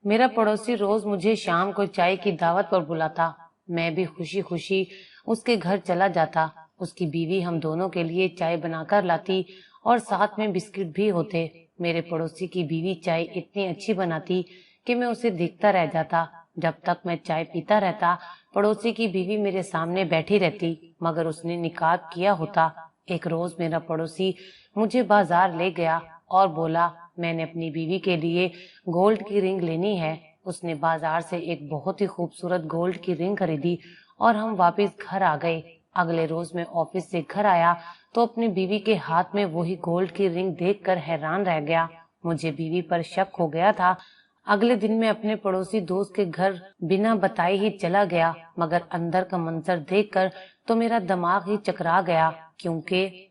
मेरा पड़ोसी रोज मुझे शाम को चाय की दावत पर बुलाता। मैं भी खुशी खुशी उसके घर चला जाता। उसकी बीवी हम दोनों के लिए चाय बनाकर लाती और साथ में बिस्किट भी होते। मेरे पड़ोसी की बीवी चाय इतनी अच्छी बनाती कि मैं उसे देखता रह जाता। जब तक मैं चाय पीता रहता, पड़ोसी की बीवी मेरे सामने बैठी रहती, मगर उसने निकाब किया होता। एक रोज मेरा पड़ोसी मुझे बाजार ले गया और बोला, मैंने अपनी बीवी के लिए गोल्ड की रिंग लेनी है। उसने बाजार से एक बहुत ही खूबसूरत गोल्ड की रिंग खरीदी और हम वापस घर आ गए। अगले रोज मैं ऑफिस से घर आया तो अपनी बीवी के हाथ में वही गोल्ड की रिंग देखकर हैरान रह गया। मुझे बीवी पर शक हो गया था। अगले दिन मैं अपने पड़ोसी दोस्त के घर बिना बताए ही चला गया, मगर अंदर का मंजर देखकर तो मेरा दिमाग ही चकरा गया, क्योंकि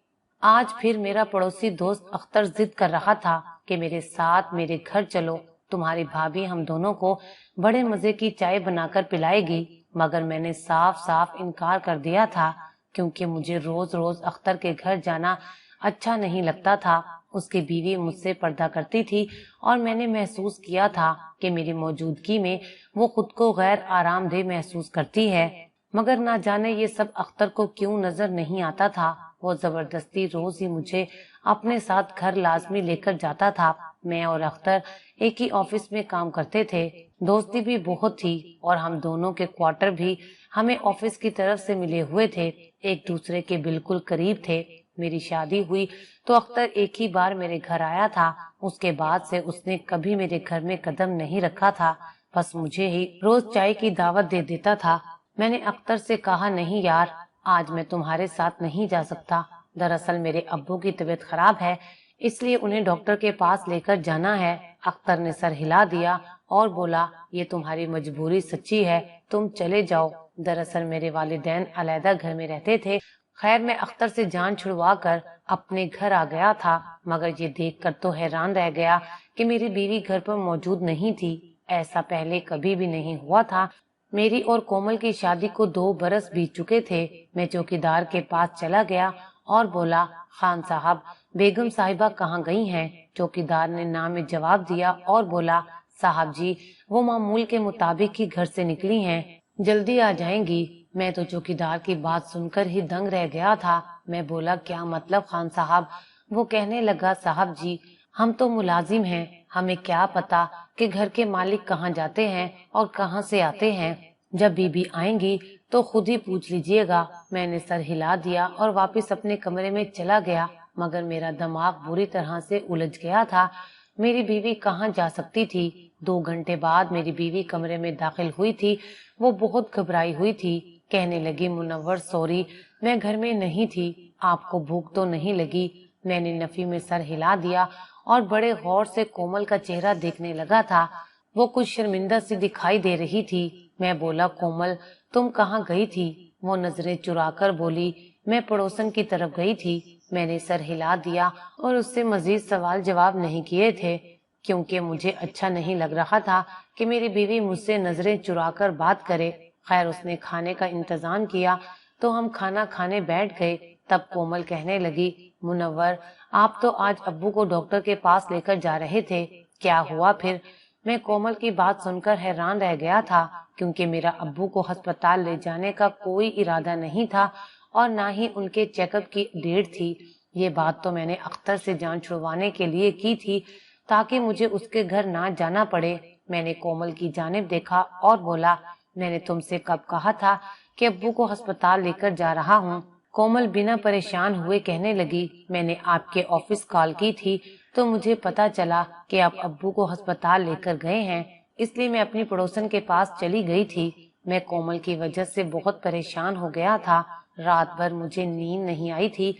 आज फिर मेरा पड़ोसी दोस्त अख्तर जिद कर रहा था कि मेरे साथ मेरे घर चलो, तुम्हारी भाभी हम दोनों को बड़े मजे की चाय बनाकर पिलाएगी। मगर मैंने साफ साफ इनकार कर दिया था, क्योंकि मुझे रोज रोज अख्तर के घर जाना अच्छा नहीं लगता था। उसकी बीवी मुझसे पर्दा करती थी और मैंने महसूस किया था कि मेरी मौजूदगी में वो खुद को गैर आरामदेह महसूस करती है। मगर ना जाने ये सब अख्तर को क्यों नजर नहीं आता था। वो जबरदस्ती रोज ही मुझे अपने साथ घर लाजमी लेकर जाता था। मैं और अख्तर एक ही ऑफिस में काम करते थे, दोस्ती भी बहुत थी और हम दोनों के क्वार्टर भी हमें ऑफिस की तरफ से मिले हुए थे, एक दूसरे के बिल्कुल करीब थे। मेरी शादी हुई तो अख्तर एक ही बार मेरे घर आया था। उसके बाद से उसने कभी मेरे घर में कदम नहीं रखा था, बस मुझे ही रोज चाय की दावत दे देता था। मैंने अख्तर से कहा, नहीं यार, आज मैं तुम्हारे साथ नहीं जा सकता। दरअसल मेरे अब्बू की तबीयत खराब है, इसलिए उन्हें डॉक्टर के पास लेकर जाना है। अख्तर ने सर हिला दिया और बोला, ये तुम्हारी मजबूरी सच्ची है, तुम चले जाओ। दरअसल मेरे वालिदैन अलहदा घर में रहते थे। खैर, मैं अख्तर से जान छुड़वा कर अपने घर आ गया था, मगर ये देखकर तो हैरान रह गया कि मेरी बीवी घर पर मौजूद नहीं थी। ऐसा पहले कभी भी नहीं हुआ था। मेरी और कोमल की शादी को 2 बरस बीत चुके थे। मैं चौकीदार के पास चला गया और बोला, खान साहब, बेगम साहिबा कहाँ गई हैं? चौकीदार ने ना में जवाब दिया और बोला, साहब जी, वो मामूल के मुताबिक ही घर से निकली हैं, जल्दी आ जाएंगी। मैं तो चौकीदार की बात सुनकर ही दंग रह गया था। मैं बोला, क्या मतलब खान साहब? वो कहने लगा, साहब जी, हम तो मुलाजिम हैं, हमें क्या पता कि घर के मालिक कहाँ जाते हैं और कहाँ से आते हैं। जब बीबी आएंगी तो खुद ही पूछ लीजिएगा। मैंने सर हिला दिया और वापस अपने कमरे में चला गया, मगर मेरा दिमाग बुरी तरह से उलझ गया था। मेरी बीवी कहाँ जा सकती थी? 2 घंटे बाद मेरी बीवी कमरे में दाखिल हुई थी। वो बहुत घबराई हुई थी। कहने लगी, मुनव्वर सॉरी, मैं घर में नहीं थी, आपको भूख तो नहीं लगी? मैंने नफी में सर हिला दिया और बड़े गौर से कोमल का चेहरा देखने लगा था। वो कुछ शर्मिंदा सी दिखाई दे रही थी। मैं बोला, कोमल, तुम कहाँ गई थी? वो नजरें चुराकर बोली, मैं पड़ोसन की तरफ गई थी। मैंने सर हिला दिया और उससे मजीद सवाल जवाब नहीं किए थे, क्योंकि मुझे अच्छा नहीं लग रहा था कि मेरी बीवी मुझसे नजरें चुराकर बात करे। खैर, उसने खाने का इंतजाम किया तो हम खाना खाने बैठ गए। तब कोमल कहने लगी, मुनव्वर, आप तो आज अब्बू को डॉक्टर के पास लेकर जा रहे थे, क्या हुआ फिर? मैं कोमल की बात सुनकर हैरान रह गया था, क्योंकि मेरा अब्बू को अस्पताल ले जाने का कोई इरादा नहीं था और ना ही उनके चेकअप की डेट थी। ये बात तो मैंने अख्तर से जान छुड़वाने के लिए की थी, ताकि मुझे उसके घर ना जाना पड़े। मैंने कोमल की जानिब देखा और बोला, मैंने तुमसे कब कहा था कि अब्बू को अस्पताल लेकर जा रहा हूँ? कोमल बिना परेशान हुए कहने लगी, मैंने आपके ऑफिस कॉल की थी तो मुझे पता चला कि आप अब्बू को अस्पताल लेकर गए हैं, इसलिए मैं अपनी पड़ोसन के पास चली गई थी। मैं कोमल की वजह से बहुत परेशान हो गया था। रात भर मुझे नींद नहीं आई थी।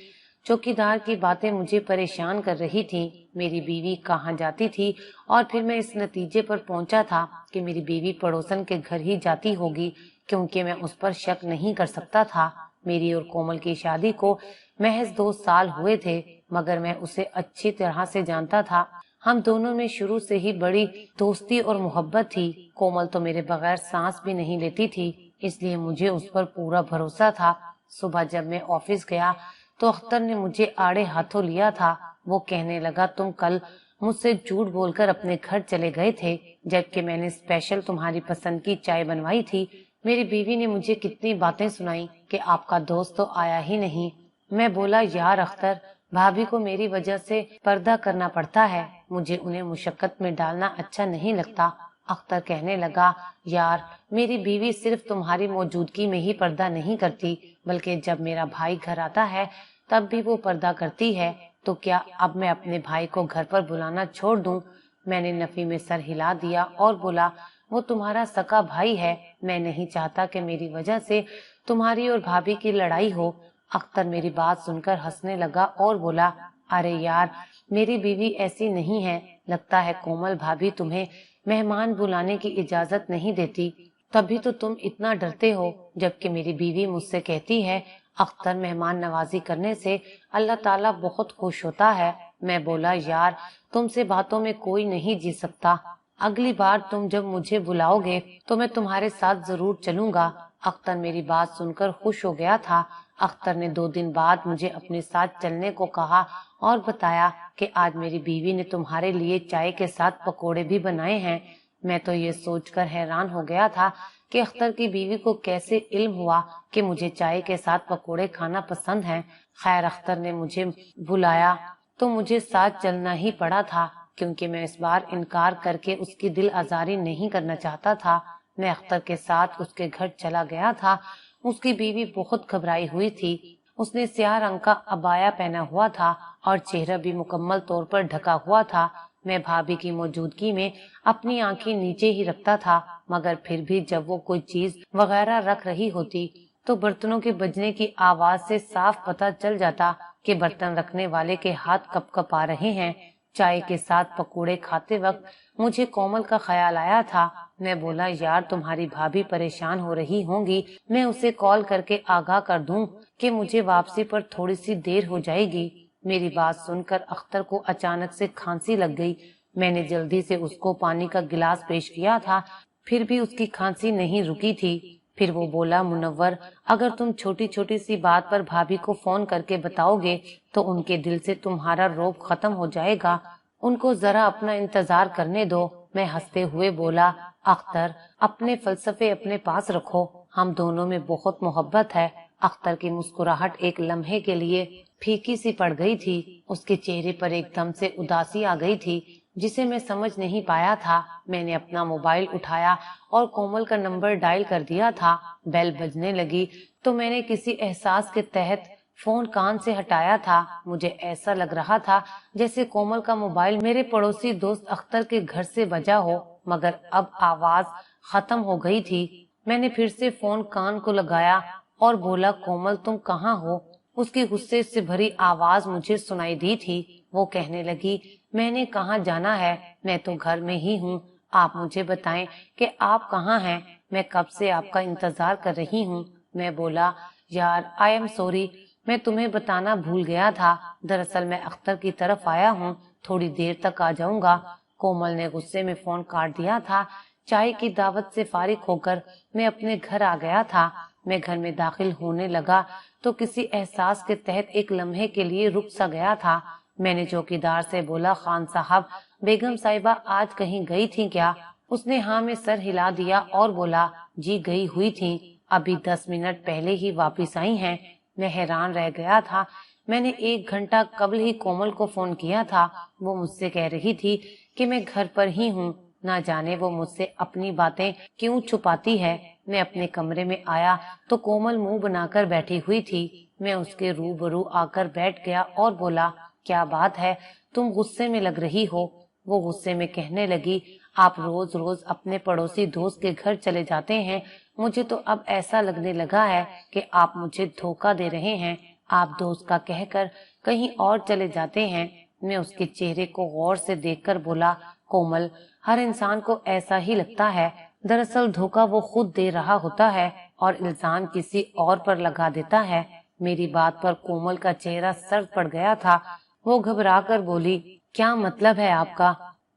चौकीदार की बातें मुझे परेशान कर रही थी। मेरी बीवी कहाँ जाती थी, और फिर मैं इस नतीजे पर पहुंचा था कि मेरी बीवी पड़ोसन के घर ही जाती होगी, क्योंकि मैं उस पर शक नहीं कर सकता था। मेरी और कोमल की शादी को महज 2 साल हुए थे, मगर मैं उसे अच्छी तरह से जानता था। हम दोनों में शुरू से ही बड़ी दोस्ती और मोहब्बत थी। कोमल तो मेरे बगैर सांस भी नहीं लेती थी, इसलिए मुझे उस पर पूरा भरोसा था। सुबह जब मैं ऑफिस गया तो अख्तर ने मुझे आड़े हाथों लिया था। वो कहने लगा, तुम कल मुझ से झूठ बोलकर अपने घर चले गए थे, जबकि मैंने स्पेशल तुम्हारी पसंद की चाय बनवाई थी। मेरी बीवी ने मुझे कितनी बातें सुनाई कि आपका दोस्त तो आया ही नहीं। मैं बोला, यार अख्तर, भाभी को मेरी वजह से पर्दा करना पड़ता है, मुझे उन्हें मुशक्कत में डालना अच्छा नहीं लगता। अख्तर कहने लगा, यार मेरी बीवी सिर्फ तुम्हारी मौजूदगी में ही पर्दा नहीं करती, बल्कि जब मेरा भाई घर आता है तब भी वो पर्दा करती है। तो क्या अब मैं अपने भाई को घर पर बुलाना छोड़ दूं? मैंने नफी में सर हिला दिया और बोला, वो तुम्हारा सका भाई है, मैं नहीं चाहता कि मेरी वजह से तुम्हारी और भाभी की लड़ाई हो। अख्तर मेरी बात सुनकर हंसने लगा और बोला, अरे यार, मेरी बीवी ऐसी नहीं है, लगता है कोमल भाभी तुम्हें मेहमान बुलाने की इजाजत नहीं देती, तभी तो तुम इतना डरते हो, जबकि मेरी बीवी मुझसे कहती है, अख्तर, मेहमान नवाजी करने से अल्लाह ताला बहुत खुश होता है। मैं बोला, यार तुमसे बातों में कोई नहीं जी सकता, अगली बार तुम जब मुझे बुलाओगे तो मैं तुम्हारे साथ जरूर चलूंगा। अख्तर मेरी बात सुनकर खुश हो गया था। अख्तर ने 2 दिन बाद मुझे अपने साथ चलने को कहा और बताया कि आज मेरी बीवी ने तुम्हारे लिए चाय के साथ पकोड़े भी बनाए हैं। मैं तो ये सोचकर हैरान हो गया था कि अख्तर की बीवी को कैसे इल्म हुआ कि मुझे चाय के साथ पकोड़े खाना पसंद है। खैर, अख्तर ने मुझे बुलाया तो मुझे साथ चलना ही पड़ा था, क्योंकि मैं इस बार इनकार करके उसकी दिल आजारी नहीं करना चाहता था। मैं अख्तर के साथ उसके घर चला गया था। उसकी बीवी बहुत घबराई हुई थी। उसने स्याह रंग का अबाया पहना हुआ था और चेहरा भी मुकम्मल तौर पर ढका हुआ था। मैं भाभी की मौजूदगी में अपनी आंखें नीचे ही रखता था, मगर फिर भी जब वो कोई चीज वगैरह रख रही होती तो बर्तनों के बजने की आवाज से साफ पता चल जाता कि बर्तन रखने वाले के हाथ कपकपा रहे हैं। चाय के साथ पकोड़े खाते वक्त मुझे कोमल का ख्याल आया था। मैं बोला, यार तुम्हारी भाभी परेशान हो रही होंगी, मैं उसे कॉल करके आगाह कर दूं कि मुझे वापसी पर थोड़ी सी देर हो जाएगी। मेरी बात सुनकर अख्तर को अचानक से खांसी लग गई। मैंने जल्दी से उसको पानी का गिलास पेश किया था, फिर भी उसकी खांसी नहीं रुकी थी। फिर वो बोला, मुनव्वर, अगर तुम छोटी छोटी सी बात पर भाभी को फोन करके बताओगे तो उनके दिल से तुम्हारा रौब खत्म हो जाएगा, उनको जरा अपना इंतजार करने दो। मैं हंसते हुए बोला, अख्तर, अपने फलसफे अपने पास रखो, हम दोनों में बहुत मोहब्बत है। अख्तर की मुस्कुराहट एक लम्हे के लिए फीकी सी पड़ गई थी। उसके चेहरे पर एकदम से उदासी आ गई थी, जिसे मैं समझ नहीं पाया था। मैंने अपना मोबाइल उठाया और कोमल का नंबर डायल कर दिया था। बेल बजने लगी तो मैंने किसी एहसास के तहत फोन कान से हटाया था। मुझे ऐसा लग रहा था जैसे कोमल का मोबाइल मेरे पड़ोसी दोस्त अख्तर के घर से बजा हो, मगर अब आवाज खत्म हो गई थी। मैंने फिर से फोन कान को लगाया और बोला, कोमल तुम कहाँ हो? उसकी गुस्से से भरी आवाज मुझे सुनाई दी थी। वो कहने लगी, मैंने कहाँ जाना है, मैं तो घर में ही हूँ। आप मुझे बताएं कि आप कहाँ हैं, मैं कब से आपका इंतजार कर रही हूँ। मैं बोला, यार आई एम सॉरी, मैं तुम्हें बताना भूल गया था, दरअसल मैं अख्तर की तरफ आया हूँ, थोड़ी देर तक आ जाऊंगा। कोमल ने गुस्से में फोन काट दिया था। चाय की दावत से फारिग होकर मैं अपने घर आ गया था। मैं घर में दाखिल होने लगा तो किसी एहसास के तहत एक लम्हे के लिए रुक सा गया था। मैंने चौकीदार से बोला, खान साहब, बेगम साहिबा आज कहीं गई थी क्या? उसने हाँ में सर हिला दिया और बोला, जी गई हुई थी, अभी 10 मिनट पहले ही वापस आई हैं। मैं हैरान रह गया था। मैंने 1 घंटा कबल ही कोमल को फोन किया था। वो मुझसे कह रही थी कि मैं घर पर ही हूँ। ना जाने वो मुझसे अपनी बातें क्यों छुपाती है। मैं अपने कमरे में आया तो कोमल मुंह बनाकर बैठी हुई थी। मैं उसके रूबरू आकर बैठ गया और बोला, क्या बात है, तुम गुस्से में लग रही हो? वो गुस्से में कहने लगी, आप रोज रोज अपने पड़ोसी दोस्त के घर चले जाते हैं, मुझे तो अब ऐसा लगने लगा है कि आप मुझे धोखा दे रहे हैं। आप दोस्त का कहकर कहीं और चले जाते हैं। मैं उसके चेहरे को गौर से देखकर बोला, कोमल, हर इंसान को ऐसा ही लगता है, दरअसल धोखा वो खुद दे रहा होता है और इल्जाम किसी और पर लगा देता है। मेरी बात पर कोमल का चेहरा सर्द पड़ गया था। वो घबरा कर बोली, क्या मतलब है आपका?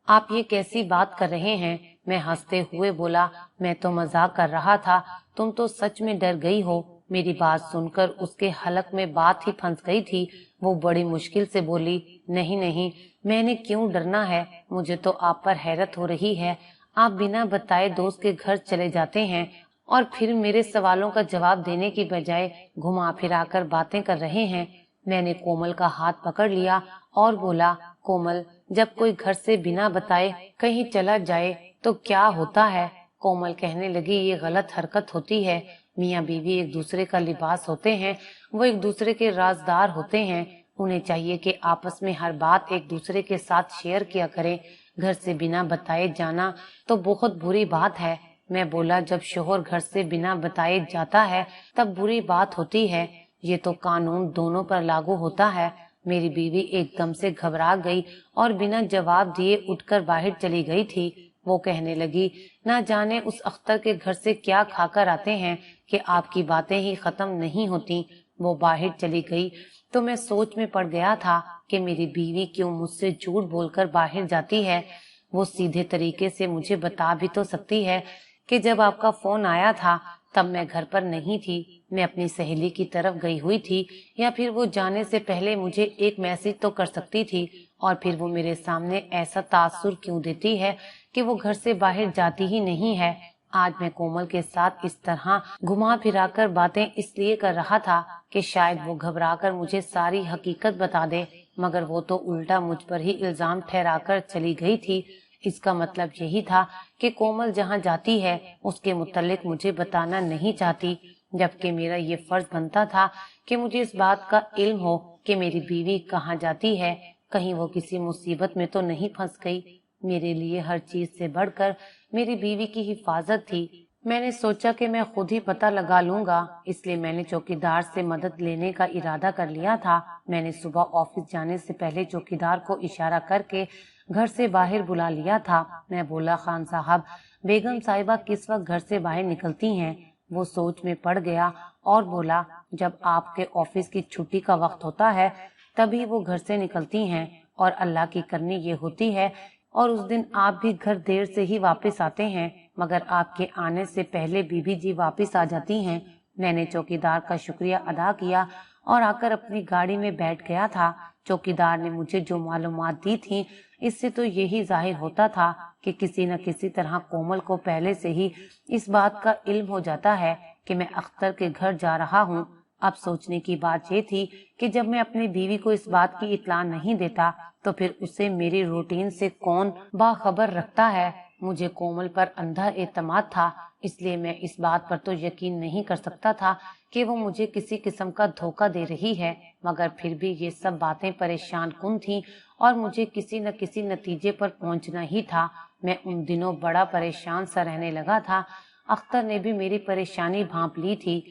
आप ये कैसी बात कर रहे हैं? मैं हंसते हुए बोला, मैं तो मजाक कर रहा था, तुम तो सच में डर गई हो। मेरी बात सुनकर उसके हलक में बात ही फंस गई थी। वो बड़ी मुश्किल से बोली, नहीं नहीं, मैंने क्यों डरना है? मुझे तो आप पर हैरत हो रही है। आप बिना बताए दोस्त के घर चले जाते हैं और फिर मेरे सवालों का जवाब देने की बजाय घुमा फिरा कर बातें कर रहे हैं। मैंने कोमल का हाथ पकड़ लिया और बोला, कोमल, जब कोई घर से बिना बताए कहीं चला जाए तो क्या होता है? कोमल कहने लगी, ये गलत हरकत होती है। मियाँ बीवी एक दूसरे का लिबास होते हैं, वो एक दूसरे के राजदार होते हैं। उन्हें चाहिए कि आपस में हर बात एक दूसरे के साथ शेयर किया करें। घर से बिना बताए जाना तो बहुत बुरी बात है। मैं बोला, जब शोहर घर से बिना बताए जाता है तब बुरी बात होती है। ये तो कानून दोनों पर लागू होता है। मेरी बीवी एकदम से घबरा गई और बिना जवाब दिए उठकर बाहर चली गई थी। वो कहने लगी, ना जाने उस अख्तर के घर से क्या खाकर आते हैं कि आपकी बातें ही खत्म नहीं होती। वो बाहर चली गई तो मैं सोच में पड़ गया था कि मेरी बीवी क्यों मुझसे झूठ बोलकर बाहर जाती है। वो सीधे तरीके से मुझे बता भी तो सकती है कि जब आपका फोन आया था तब मैं घर पर नहीं थी, मैं अपनी सहेली की तरफ गई हुई थी। या फिर वो जाने से पहले मुझे एक मैसेज तो कर सकती थी। और फिर वो मेरे सामने ऐसा तासुर क्यों देती है कि वो घर से बाहर जाती ही नहीं है। आज मैं कोमल के साथ इस तरह घुमा फिराकर बातें इसलिए कर रहा था कि शायद वो घबराकर मुझे सारी हकीकत बता दे, मगर वो तो उल्टा मुझ पर ही इल्जाम ठहराकर चली गई थी। इसका मतलब यही था कि कोमल जहाँ जाती है उसके मुतालिक मुझे बताना नहीं चाहती, जबकि मेरा ये फर्ज बनता था कि मुझे इस बात का इल्म हो कि मेरी बीवी कहाँ जाती है, कहीं वो किसी मुसीबत में तो नहीं फंस गई। मेरे लिए हर चीज से बढ़कर मेरी बीवी की हिफाजत थी। मैंने सोचा कि मैं खुद ही पता लगा लूंगा, इसलिए मैंने चौकीदार से मदद लेने का इरादा कर लिया था। मैंने सुबह ऑफिस जाने से पहले चौकीदार को इशारा करके घर से बाहर बुला लिया था। मैं बोला, खान साहब, बेगम साहिबा किस वक्त घर से बाहर निकलती हैं? वो सोच में पड़ गया और बोला, जब आपके ऑफिस की छुट्टी का वक्त होता है तभी वो घर से निकलती हैं, और अल्लाह की करनी ये होती है और उस दिन आप भी घर देर से ही वापस आते हैं, मगर आपके आने से पहले बीबी जी वापस आ जाती हैं। मैंने चौकीदार का शुक्रिया अदा किया और आकर अपनी गाड़ी में बैठ गया था। चौकीदार ने मुझे जो मालूमात दी थी, इससे तो यही जाहिर होता था कि किसी न किसी तरह कोमल को पहले से ही इस बात का इल्म हो जाता है कि मैं अख्तर के घर जा रहा हूँ। अब सोचने की बात ये थी कि जब मैं अपनी बीवी को इस बात की इत्तला नहीं देता तो फिर उसे मेरी रूटीन से कौन बाखबर रखता है। मुझे कोमल पर अंधा एतमाद था, इसलिए मैं इस बात पर तो यकीन नहीं कर सकता था कि वो मुझे किसी किस्म का धोखा दे रही है, मगर फिर भी ये सब बातें परेशान कुन थी और मुझे किसी न किसी नतीजे पर पहुंचना ही था। मैं उन दिनों बड़ा परेशान सा रहने लगा था। अख्तर ने भी मेरी परेशानी भांप ली थी।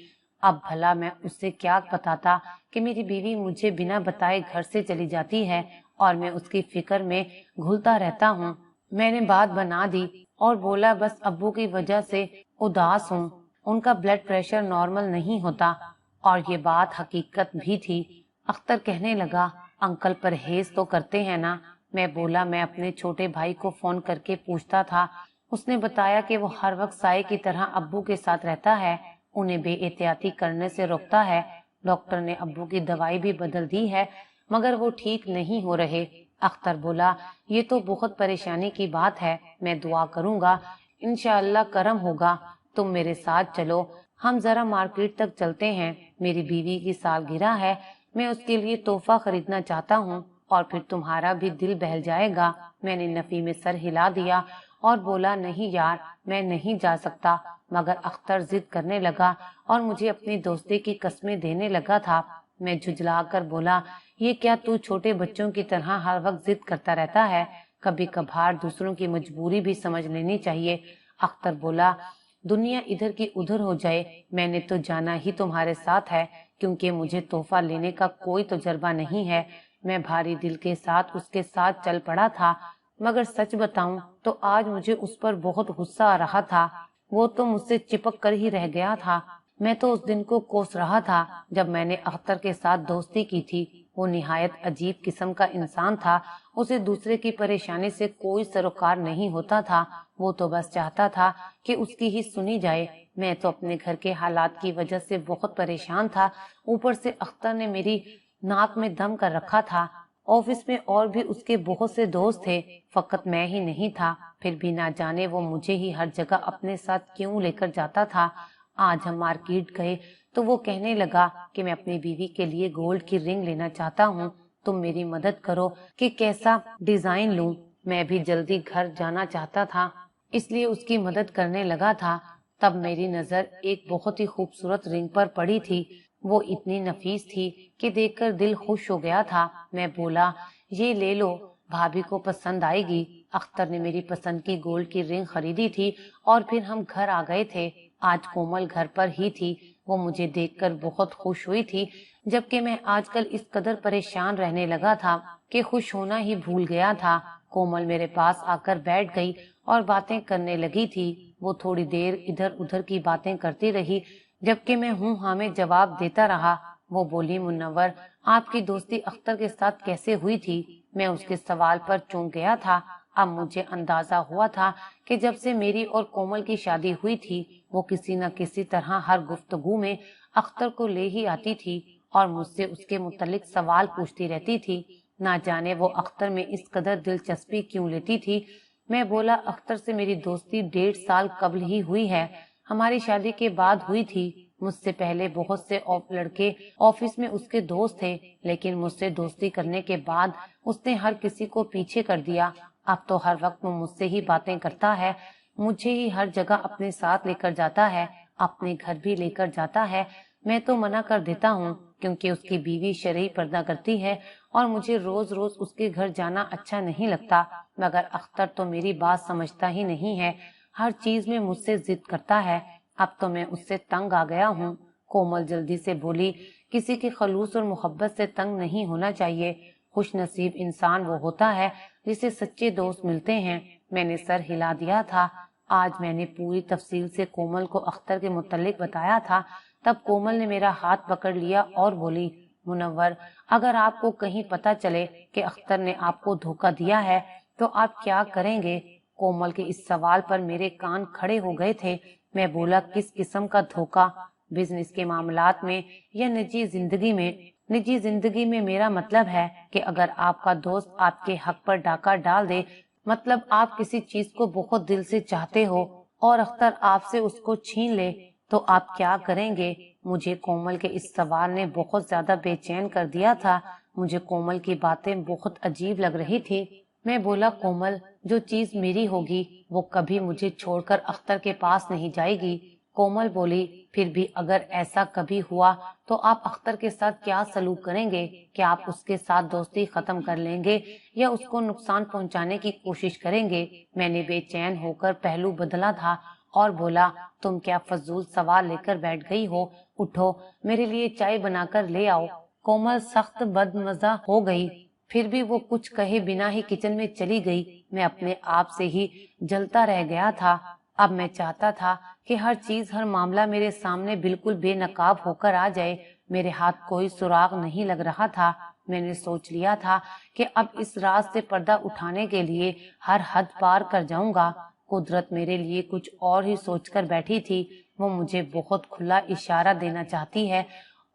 अब भला मैं उससे क्या बताता कि मेरी बीवी मुझे बिना बताए घर से चली जाती है और मैं उसकी फिक्र में घुलता रहता हूँ। मैंने बात बना दी और बोला, बस अब्बू की वजह से उदास हूँ, उनका ब्लड प्रेशर नॉर्मल नहीं होता। और ये बात हकीकत भी थी। अख्तर कहने लगा, अंकल परहेज तो करते हैं ना? मैं बोला, मैं अपने छोटे भाई को फोन करके पूछता था, उसने बताया कि वो हर वक्त साए की तरह अब्बू के साथ रहता है, उन्हें बेएहतियाती करने से रोकता है। डॉक्टर ने अब्बू की दवाई भी बदल दी है, मगर वो ठीक नहीं हो रहे। अख्तर बोला, ये तो बहुत परेशानी की बात है, मैं दुआ करूंगा, इंशाअल्लाह करम होगा। तुम मेरे साथ चलो, हम जरा मार्केट तक चलते हैं। मेरी बीवी की सालगिरह है, मैं उसके लिए तोहफा खरीदना चाहता हूँ और फिर तुम्हारा भी दिल बहल जाएगा। मैंने नफी में सर हिला दिया और बोला, नहीं यार, मैं नहीं जा सकता। मगर अख्तर जिद करने लगा और मुझे अपनी दोस्ती की कस्में देने लगा था। मैं झुंझला कर बोला, ये क्या तू छोटे बच्चों की तरह हर वक्त जिद करता रहता है? कभी कभार दूसरों की मजबूरी भी समझ लेनी चाहिए। अख्तर बोला, दुनिया इधर की उधर हो जाए, मैंने तो जाना ही तुम्हारे साथ है, क्योंकि मुझे तोहफा लेने का कोई तजुर्बा नहीं है। मैं भारी दिल के साथ उसके साथ चल पड़ा था, मगर सच बताऊं तो आज मुझे उस पर बहुत गुस्सा आ रहा था। वो तो मुझसे चिपक कर ही रह गया था। मैं तो उस दिन को कोस रहा था जब मैंने अख्तर के साथ दोस्ती की थी। वो निहायत अजीब किस्म का इंसान था। उसे दूसरे की परेशानी से कोई सरोकार नहीं होता था। वो तो बस चाहता था कि उसकी ही सुनी जाए। मैं तो अपने घर के हालात की वजह से बहुत परेशान था। ऊपर से अख्तर ने मेरी नाक में दम कर रखा था ऑफिस में और भी उसके बहुत से दोस्त थे, फकत मैं ही नहीं था। फिर भी ना जाने वो मुझे ही हर जगह अपने साथ क्यों लेकर जाता था। आज हम मार्केट गए तो वो कहने लगा कि मैं अपनी बीवी के लिए गोल्ड की रिंग लेना चाहता हूँ, तुम मेरी मदद करो कि कैसा डिजाइन लूं। मैं भी जल्दी घर जाना चाहता था, इसलिए उसकी मदद करने लगा था। तब मेरी नजर एक बहुत ही खूबसूरत रिंग पर पड़ी थी। वो इतनी नफीस थी कि देखकर दिल खुश हो गया था। मैं बोला, ये ले लो, भाभी को पसंद आएगी। अख्तर ने मेरी पसंद की गोल्ड की रिंग खरीदी थी और फिर हम घर आ गए थे। आज कोमल घर पर ही थी। वो मुझे देखकर बहुत खुश हुई थी, जबकि मैं आजकल इस कदर परेशान रहने लगा था कि खुश होना ही भूल गया था। कोमल मेरे पास आकर बैठ गई और बातें करने लगी थी। वो थोड़ी देर इधर उधर की बातें करती रही, जबकि मैं हूँ हाँ में जवाब देता रहा। वो बोली, मुन्नवर, आपकी दोस्ती अख्तर के साथ कैसे हुई थी? मैं उसके सवाल पर चौंक गया था। अब मुझे अंदाजा हुआ था कि जब से मेरी और कोमल की शादी हुई थी, वो किसी न किसी तरह हर गुफ्तगू में अख्तर को ले ही आती थी और मुझसे उसके मुतालिक सवाल पूछती रहती थी। ना जाने वो अख्तर में इस कदर दिलचस्पी क्यों लेती थी। मैं बोला, अख्तर से मेरी दोस्ती 1.5 साल कबल ही हुई है। हमारी शादी के बाद हुई थी। मुझसे पहले बहुत से लड़के ऑफिस में उसके दोस्त थे, लेकिन मुझसे दोस्ती करने के बाद उसने हर किसी को पीछे कर दिया। अब तो हर वक्त वो मुझसे ही बातें करता है, मुझे ही हर जगह अपने साथ लेकर जाता है, अपने घर भी लेकर जाता है। मैं तो मना कर देता हूँ, क्योंकि उसकी बीवी शरई पर्दा करती है और मुझे रोज रोज उसके घर जाना अच्छा नहीं लगता। मगर अख्तर तो मेरी बात समझता ही नहीं है, हर चीज में मुझसे जिद करता है। अब तो मैं उससे तंग आ गया हूँ। कोमल जल्दी से बोली, किसी के खलूस और मोहब्बत से तंग नहीं होना चाहिए। खुश नसीब इंसान वो होता है जिसे सच्चे दोस्त मिलते हैं। मैंने सर हिला दिया था। आज मैंने पूरी तफसील से कोमल को अख्तर के मुतालिक बताया था। तब कोमल ने मेरा हाथ पकड़ लिया और बोली, मुनव्वर, अगर आपको कहीं पता चले कि अख्तर ने आपको धोखा दिया है तो आप क्या करेंगे? कोमल के इस सवाल पर मेरे कान खड़े हो गए थे। मैं बोला, किस किस्म का धोखा? बिजनेस के मामलात में या निजी जिंदगी में? निजी जिंदगी में मेरा मतलब है कि अगर आपका दोस्त आपके हक पर डाका डाल दे, मतलब आप किसी चीज को बहुत दिल से चाहते हो और अख्तर आपसे उसको छीन ले, तो आप क्या करेंगे? मुझे कोमल के इस सवाल ने बहुत ज्यादा बेचैन कर दिया था। मुझे कोमल की बातें बहुत अजीब लग रही थी। मैं बोला, कोमल, जो चीज मेरी होगी वो कभी मुझे छोड़कर अख्तर के पास नहीं जाएगी। कोमल बोली, फिर भी अगर ऐसा कभी हुआ तो आप अख्तर के साथ क्या सलूक करेंगे? क्या आप उसके साथ दोस्ती खत्म कर लेंगे या उसको नुकसान पहुंचाने की कोशिश करेंगे? मैंने बेचैन होकर पहलू बदला था और बोला, तुम क्या फजूल सवाल लेकर बैठ गई हो? उठो, मेरे लिए चाय बनाकर ले आओ। कोमल सख्त बदमजा हो गई, फिर भी वो कुछ कहे बिना ही किचन में चली गई। मैं अपने आप से ही जलता रह गया था। अब मैं चाहता था कि हर चीज, हर मामला मेरे सामने बिल्कुल बेनकाब होकर आ जाए। मेरे हाथ कोई सुराग नहीं लग रहा था। मैंने सोच लिया था कि अब इस राज से पर्दा उठाने के लिए हर हद पार कर जाऊंगा। कुदरत मेरे लिए कुछ और ही सोचकर बैठी थी। वो मुझे बहुत खुला इशारा देना चाहती है।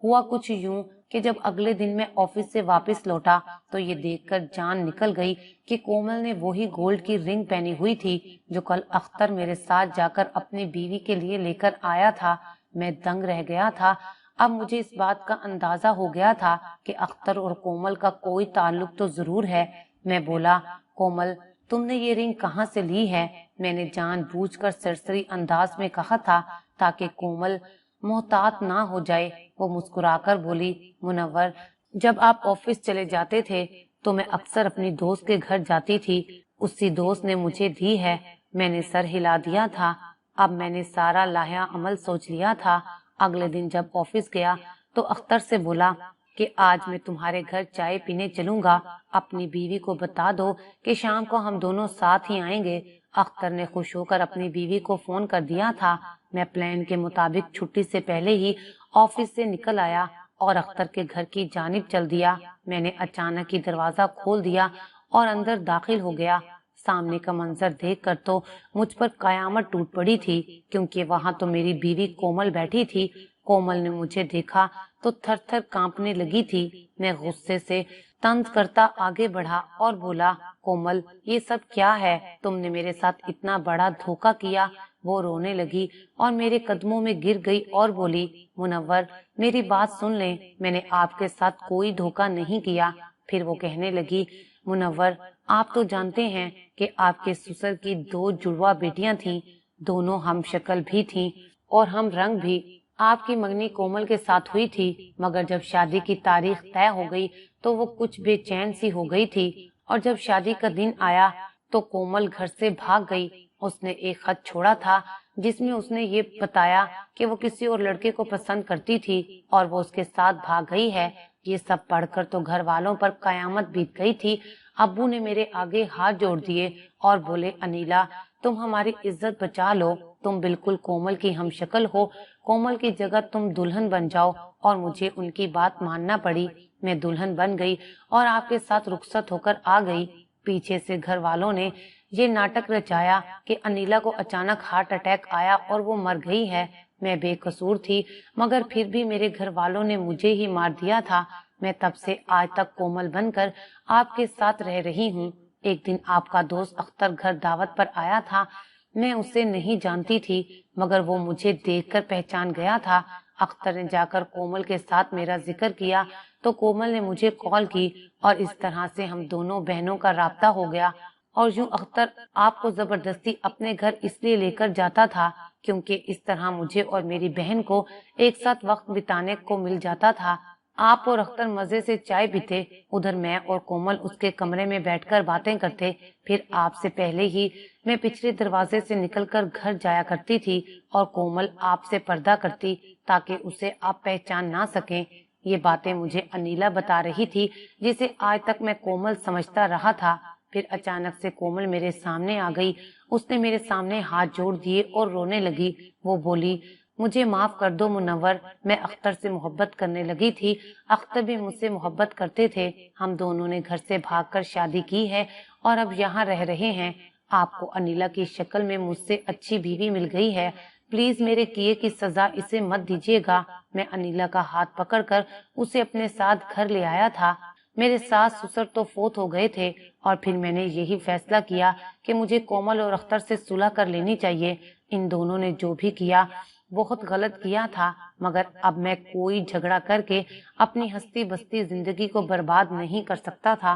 हुआ कुछ यूं कि जब अगले दिन मैं ऑफिस से वापस लौटा तो ये देखकर जान निकल गई कि कोमल ने वही गोल्ड की रिंग पहनी हुई थी जो कल अख्तर मेरे साथ जाकर अपनी बीवी के लिए लेकर आया था। मैं दंग रह गया था। अब मुझे इस बात का अंदाजा हो गया था कि अख्तर और कोमल का कोई ताल्लुक तो जरूर है। मैं बोला, कोमल, तुमने ये रिंग कहाँ से ली है? मैंने जानबूझकर सरसरी अंदाज में कहा था ताकि कोमल मोहतात ना हो जाए। वो मुस्कुराकर बोली, मुनव्वर, जब आप ऑफिस चले जाते थे तो मैं अक्सर अपनी दोस्त के घर जाती थी। उसी दोस्त ने मुझे दी है। मैंने सर हिला दिया था। अब मैंने सारा लाया अमल सोच लिया था। अगले दिन जब ऑफिस गया तो अख्तर से बोला कि आज मैं तुम्हारे घर चाय पीने चलूंगा। अपनी बीवी को बता दो कि शाम को हम दोनों साथ ही आएंगे। अख्तर ने खुश होकर अपनी बीवी को फोन कर दिया था। मैं प्लान के मुताबिक छुट्टी से पहले ही ऑफिस से निकल आया और अख्तर के घर की जानिब चल दिया। मैंने अचानक ही दरवाजा खोल दिया और अंदर दाखिल हो गया। सामने का मंजर देखकर तो मुझ पर कयामत टूट पड़ी थी, क्योंकि वहां तो मेरी बीवी कोमल बैठी थी। कोमल ने मुझे देखा तो थर थर कांपने लगी थी। मैं गुस्से से तंज करता आगे बढ़ा और बोला, कोमल ये सब क्या है, तुमने मेरे साथ इतना बड़ा धोखा किया। वो रोने लगी और मेरे कदमों में गिर गई और बोली, मुनव्वर मेरी बात सुन ले, मैंने आपके साथ कोई धोखा नहीं किया। फिर वो कहने लगी, मुनव्वर आप तो जानते हैं कि आपके ससुर की 2 जुड़वा बेटियां थीं, दोनों हम शक्ल भी थीं और हम रंग भी। आपकी मंगनी कोमल के साथ हुई थी, मगर जब शादी की तारीख तय हो गई तो वो कुछ बेचैन सी हो गई थी और जब शादी का दिन आया तो कोमल घर से भाग गई। उसने एक खत छोड़ा था जिसमें उसने ये बताया कि वो किसी और लड़के को पसंद करती थी और वो उसके साथ भाग गई है। ये सब पढ़कर तो घर वालों पर कयामत बीत गई थी। अब्बू ने मेरे आगे हाथ जोड़ दिए और बोले, अनीला तुम हमारी इज्जत बचा लो, तुम बिल्कुल कोमल की हमशक्ल हो, कोमल की जगह तुम दुल्हन बन जाओ। और मुझे उनकी बात मानना पड़ी। मैं दुल्हन बन गई और आपके साथ रुखसत होकर आ गई। पीछे से घर वालों ने ये नाटक रचाया कि अनीला को अचानक हार्ट अटैक आया और वो मर गई है। मैं बेकसूर थी, मगर फिर भी मेरे घर वालों ने मुझे ही मार दिया था। मैं तब से आज तक कोमल बनकर आपके साथ रह रही हूँ। एक दिन आपका दोस्त अख्तर घर दावत पर आया था। मैं उसे नहीं जानती थी, मगर वो मुझे देखकर पहचान गया था। अख्तर ने जाकर कोमल के साथ मेरा जिक्र किया तो कोमल ने मुझे कॉल की और इस तरह से हम दोनों बहनों का राब्ता हो गया। और यूं अख्तर आपको जबरदस्ती अपने घर इसलिए लेकर जाता था क्योंकि इस तरह मुझे और मेरी बहन को एक साथ वक्त बिताने को मिल जाता था। आप और अख्तर मजे से चाय पीते, उधर मैं और कोमल उसके कमरे में बैठकर बातें करते। फिर आपसे पहले ही मैं पिछले दरवाजे से निकलकर घर जाया करती थी और कोमल आपसे पर्दा करती ताकि उसे आप पहचान ना सकें। ये बातें मुझे अनीला बता रही थी, जिसे आज तक मैं कोमल समझता रहा था। फिर अचानक से कोमल मेरे सामने आ गई। उसने मेरे सामने हाथ जोड़ दिए और रोने लगी। वो बोली, मुझे माफ कर दो मुनव्वर, मैं अख्तर से मोहब्बत करने लगी थी। अख्तर भी मुझसे मोहब्बत करते थे। हम दोनों ने घर से भागकर शादी की है और अब यहाँ रह रहे हैं। आपको अनीला की शक्ल में मुझसे अच्छी बीवी मिल गई है। प्लीज मेरे किए की सजा इसे मत दीजिएगा। मैं अनीला का हाथ पकड़कर उसे अपने साथ घर ले आया था। मेरे सास ससुर तो फोत हो गए थे और फिर मैंने यही फैसला किया कि मुझे कोमल और अख्तर से सुलह कर लेनी चाहिए। इन दोनों ने जो भी किया बहुत गलत किया था, मगर अब मैं कोई झगड़ा करके अपनी हंसती बसती जिंदगी को बर्बाद नहीं कर सकता था।